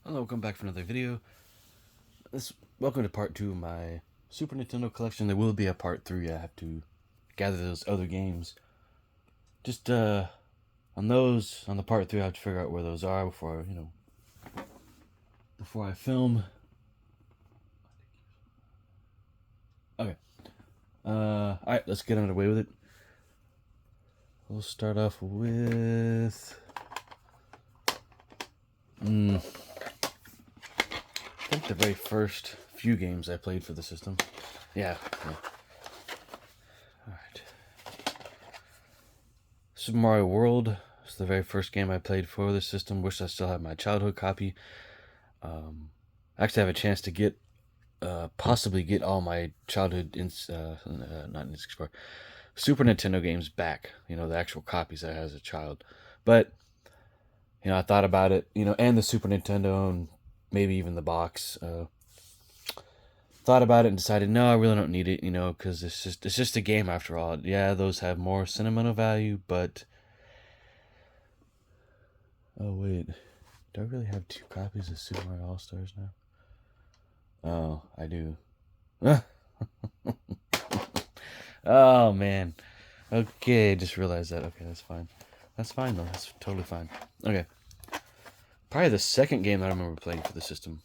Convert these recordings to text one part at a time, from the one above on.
Hello, welcome back for another video. Welcome to part 2 of my Super Nintendo collection. There will be a part 3. I have to gather those other games. Just on the part 3, I have to figure out where those are before I film. Okay. Alright, let's get underway with it. We'll start off with I think the very first few games I played for the system. Yeah. Alright. Super Mario World is the very first game I played for the system. Wish I still had my childhood copy. I actually have a chance to get, possibly get all my childhood, not Explorer, Super Nintendo games back. The actual copies I had as a child. But, I thought about it, and the Super Nintendo and maybe even the box. Thought about it and decided, no, I really don't need it, because it's just a game after all. Yeah, those have more sentimental value, but oh wait, do I really have 2 copies of Super Mario All Stars now? Oh, I do. Oh man. Okay, just realized that. Okay, that's fine. That's fine though. That's totally fine. Okay. Probably the second game that I remember playing for the system.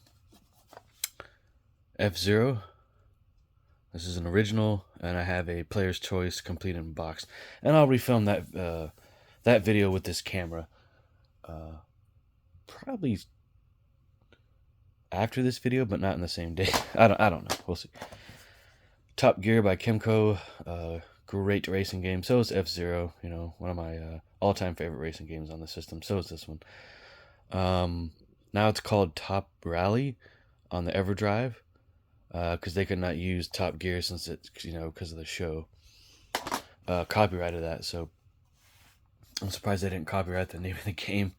F-Zero. This is an original, and I have a player's choice complete in box. And I'll refilm that video with this camera. Probably after this video, but not in the same day. I don't know. We'll see. Top Gear by Kimco. Great racing game. So is F-Zero. One of my all-time favorite racing games on the system. So is this one. Now it's called Top Rally on the EverDrive. Because they could not use Top Gear since it's, because of the show. Copyrighted that, so I'm surprised they didn't copyright the name of the game.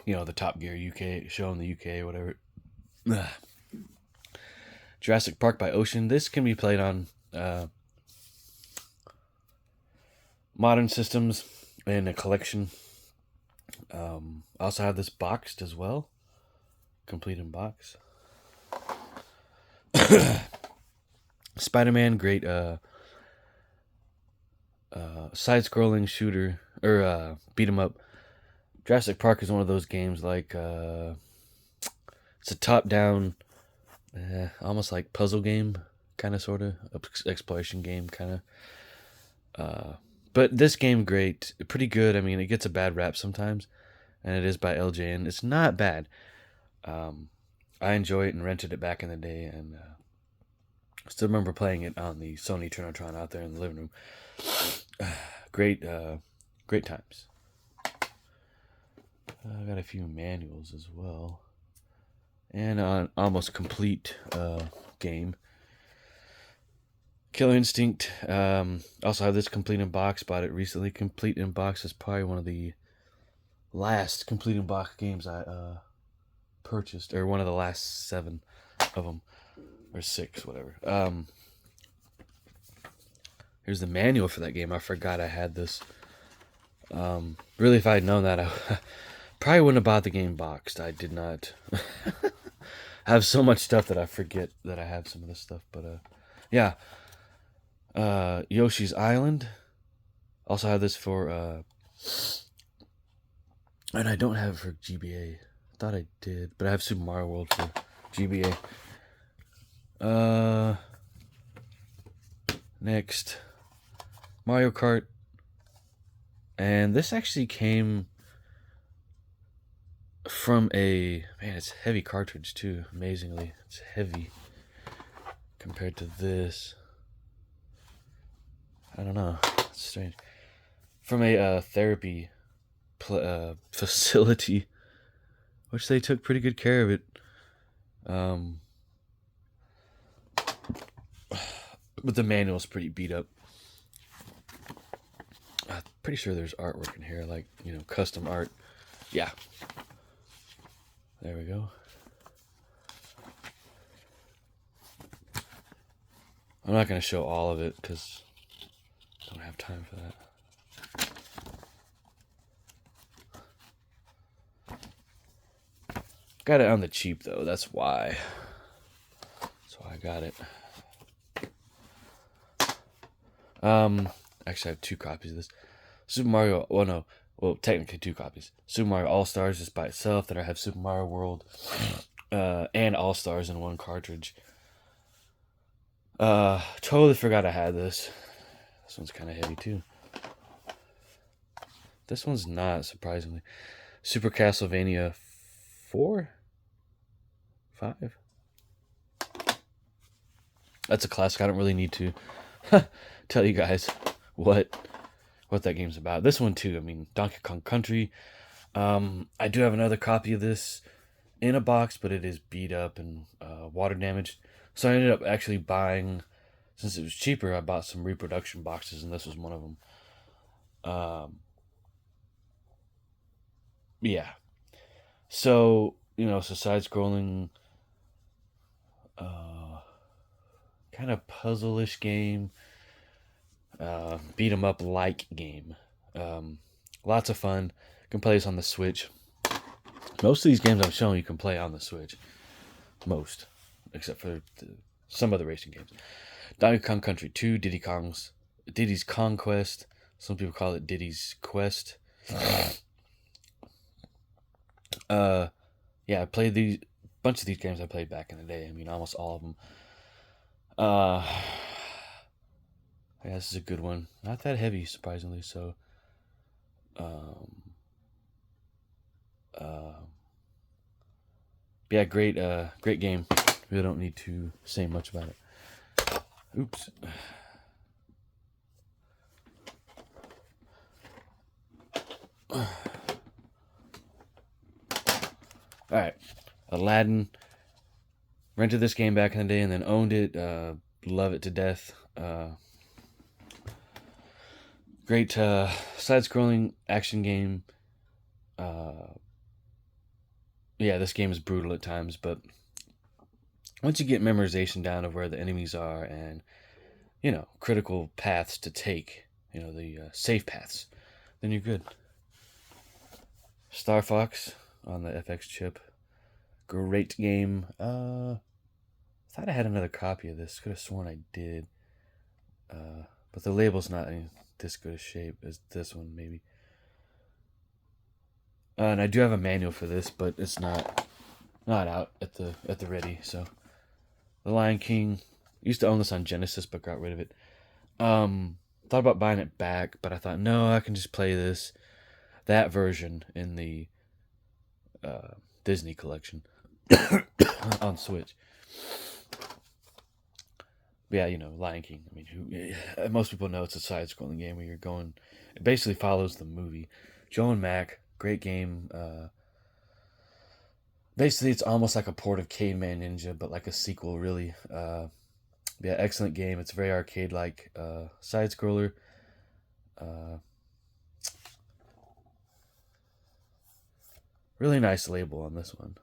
The Top Gear UK show in the UK, whatever. Jurassic Park by Ocean. This can be played on modern systems in a collection. I also have this boxed as well, complete in box. Spider-Man, great side-scrolling shooter or beat 'em up. Jurassic Park is one of those games like it's a top-down, almost like puzzle game, kind of, sort of exploration game, kind of. But this game, great, pretty good. I mean, it gets a bad rap sometimes, and it is by LJN. It's not bad. I enjoy it and rented it back in the day, and still remember playing it on the Sony Trinitron out there in the living room. Great times. I got a few manuals as well, and an almost complete game. Killer Instinct. Also have this complete in box. Bought it recently. Complete in box is probably one of the last complete in box games I purchased, or one of the last 7 of them, or 6, whatever. Here's the manual for that game. I forgot I had this. Really, if I had known that, I probably wouldn't have bought the game boxed. I did not have so much stuff that I forget that I have some of this stuff. But yeah. Yoshi's Island. Also have this for and I don't have it for GBA. I thought I did, but I have Super Mario World for GBA. Next, Mario Kart. And this actually came from it's heavy cartridge too, amazingly. It's heavy compared to this. I don't know. It's strange. From a therapy facility, which they took pretty good care of it. But the manual's pretty beat up. I'm pretty sure there's artwork in here, like, custom art. Yeah. There we go. I'm not going to show all of it because I don't have time for that. Got it on the cheap though. That's why. I got it. Actually, I have 2 copies of this. Super Mario. Well, no. Well, technically 2 copies. Super Mario All Stars just by itself. Then I have Super Mario World, and All Stars in 1 cartridge. Totally forgot I had this. This one's kind of heavy too. This one's not, surprisingly. Super Castlevania 4? 5? That's a classic. I don't really need to tell you guys what that game's about. This one too. I mean, Donkey Kong Country. I do have another copy of this in a box, but it is beat up and water damaged. So I ended up actually buying, since it was cheaper, I bought some reproduction boxes, and this was one of them. Yeah. So, so side-scrolling, kind of puzzle-ish game, beat 'em up like game. Lots of fun. You can play this on the Switch. Most of these games I'm showing you can play on the Switch. Most, except for some other racing games. Donkey Kong Country 2, Diddy's Conquest. Some people call it Diddy's Quest. Yeah, I played these bunch of these games I played back in the day. I mean, almost all of them. Yeah, this is a good one. Not that heavy, surprisingly. So, yeah, great game. Really don't need to say much about it. Oops. All right, Aladdin. Rented this game back in the day and then owned it. Love it to death. Great side-scrolling action game. Yeah, this game is brutal at times, but once you get memorization down of where the enemies are and critical paths to take, the safe paths, then you're good. Star Fox on the FX chip. Great game. Thought I had another copy of this. Could have sworn I did. But the label's not in this good a shape as this one, maybe. And I do have a manual for this, but it's not out at the ready. So, The Lion King. Used to own this on Genesis, but got rid of it. Thought about buying it back, but I thought, no, I can just play that version in the Disney collection on Switch. Yeah, Lion King. I mean, most people know it's a side-scrolling game where it basically follows the movie. Joe and Mac, great game. Basically, it's almost like a port of Caveman Ninja, but like a sequel, really. Yeah, excellent game. It's very arcade-like side-scroller. Really nice label on this one.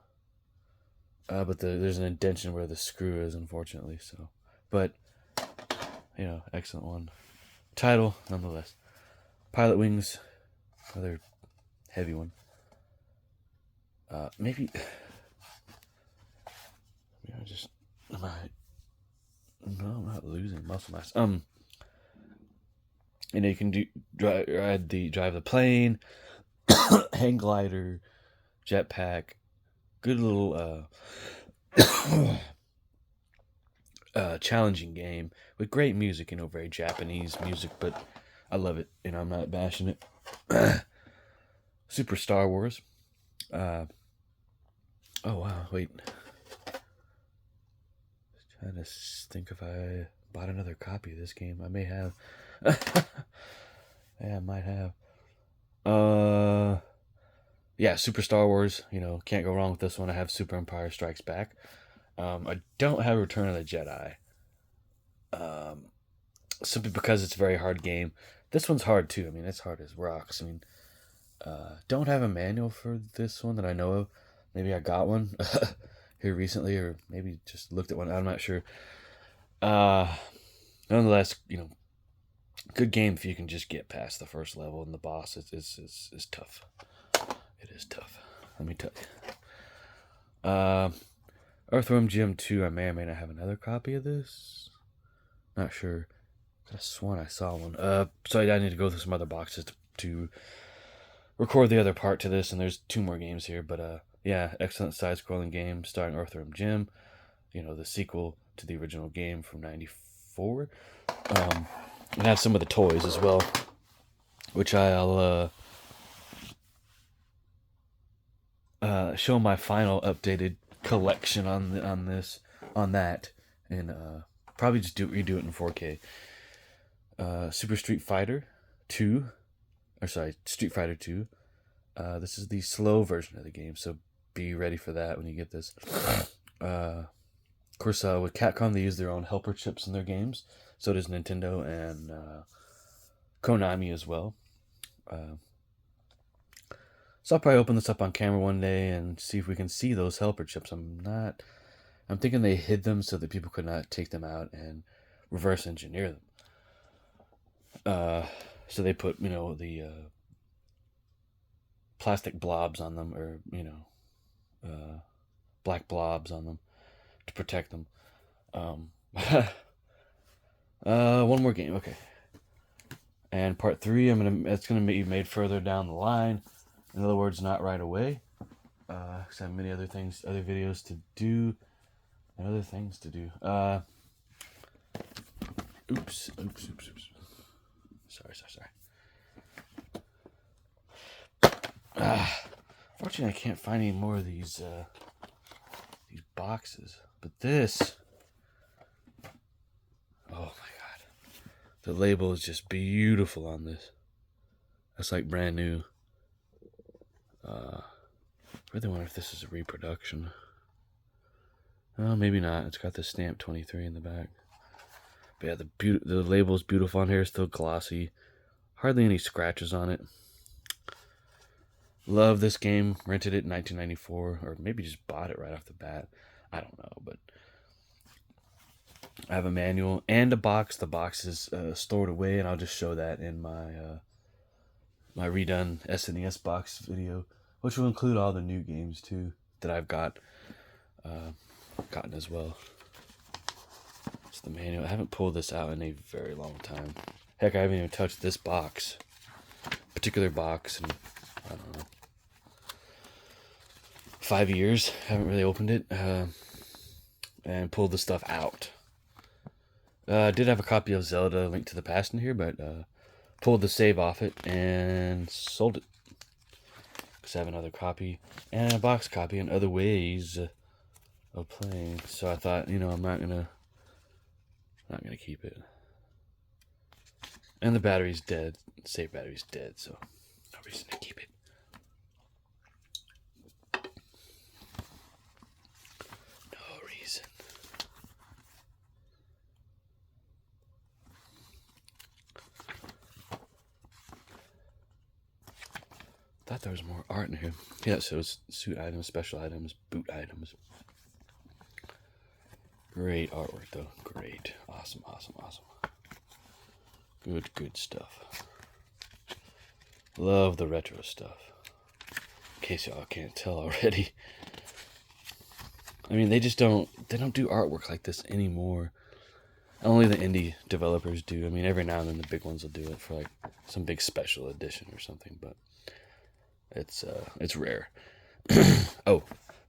But there's an indentation where the screw is, unfortunately. So, but excellent one. Title, nonetheless. Pilot Wings, another heavy one. Maybe I'm not losing muscle mass. You can drive the plane, hang glider, jetpack. Good little challenging game with great music. Very Japanese music, but I love it. I'm not bashing it. Super Star Wars. Oh wow! Wait. Trying to think if I bought another copy of this game. I may have. Yeah, I might have. Yeah, Super Star Wars. Can't go wrong with this one. I have Super Empire Strikes Back. I don't have Return of the Jedi. Simply because it's a very hard game. This one's hard too. I mean, it's hard as rocks. I mean, don't have a manual for this one that I know of. Maybe I got one here recently, or maybe just looked at one. I'm not sure. Nonetheless, good game if you can just get past the first level, and the boss is tough. It is tough. Let me tell you. Uh, Earthworm Jim 2, I may or may not have another copy of this. Not sure. Could have sworn I saw one. So I need to go through some other boxes to record the other part to this, and there's 2 more games here. But yeah, excellent side-scrolling game starring Earthworm Jim. You know, the sequel to the original game from '94. And have some of the toys as well, which I'll show my final updated collection on that, and probably just redo it in 4K. Super Street Fighter 2, or sorry, Street Fighter 2. This is the slow version of the game, so be ready for that when you get this. Of course, with Capcom, they use their own helper chips in their games. So does Nintendo and Konami as well. So I'll probably open this up on camera one day and see if we can see those helper chips. I'm thinking they hid them so that people could not take them out and reverse engineer them. So they put, the plastic blobs on them, or, black blobs on them to protect them. One more game, okay. And part 3, it's gonna be made further down the line. In other words, not right away. Because I have many other videos to do, and other things to do. Oops. Sorry. Fortunately, I can't find any more of these boxes. But this, oh my god, the label is just beautiful on this. That's like brand new. I really wonder if this is a reproduction. Oh, maybe not. It's got the stamp 23 in the back. But yeah, the label is beautiful on here. It's still glossy. Hardly any scratches on it. Love this game. Rented it in 1994, or maybe just bought it right off the bat. I don't know, but I have a manual and a box. The box is stored away, and I'll just show that in my my redone SNES box video, which will include all the new games too that I've gotten as well. It's the manual. I haven't pulled this out in a very long time. Heck, I haven't even touched this particular box, and I don't know, 5 years. Haven't really opened it and pulled the stuff out. I did have a copy of Zelda: Link to the Past in here, but pulled the save off it and sold it. Because I have another copy and a box copy and other ways of playing. So I thought, I'm not gonna keep it. And the battery's dead. Save battery's dead, so no reason to keep it. No reason. Thought there was more art in here. Yeah, so it's suit items, special items, boot items. Great artwork, though. Great. Awesome. Good stuff. Love the retro stuff. In case y'all can't tell already. I mean, they don't do artwork like this anymore. Only the indie developers do. I mean, every now and then the big ones will do it for like some big special edition or something, but it's rare. Oh,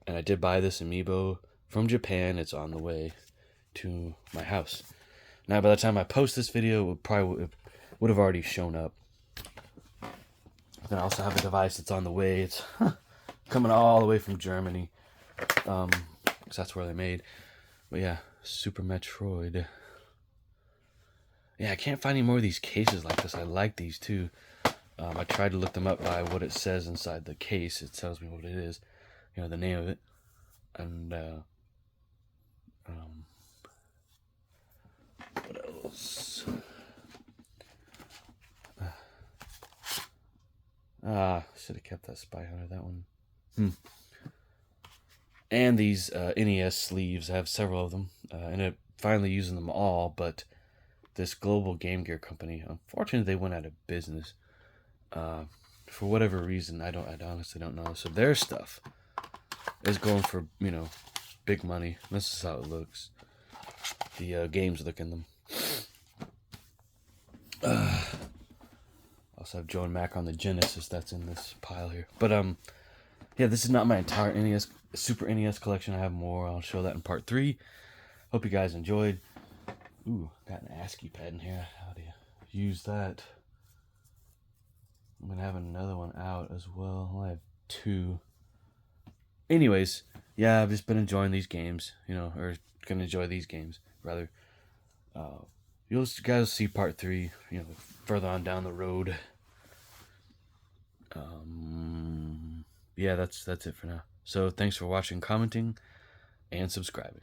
and I did buy this amiibo from Japan. It's on the way to my house. Now, by the time I post this video, it would have already shown up. Then I also have a device that's on the way. It's coming all the way from Germany, because that's where they're made. But yeah, Super Metroid. Yeah, I can't find any more of these cases like this. I like these too. I tried to look them up by what it says inside the case. It tells me what it is, the name of it, and what else? Should have kept that Spy Hunter. That one. And these NES sleeves. I have several of them. Ended up finally using them all, but this Global Game Gear company, unfortunately, they went out of business. For whatever reason, I honestly don't know. So their stuff is going for, you know, big money. This is how it looks. The games look in them. Also have Joe and Mac on the Genesis that's in this pile here. But yeah, this is not my entire NES Super NES collection. I have more. I'll show that in part 3. Hope you guys enjoyed. Ooh, got an ASCII pad in here. How do you use that? I'm gonna have another one out as well. I have 2. Anyways, yeah, I've just been enjoying these games, you know, or gonna enjoy these games rather. You'll guys see part 3, you know, further on down the road. Yeah, that's it for now. So thanks for watching, commenting, and subscribing.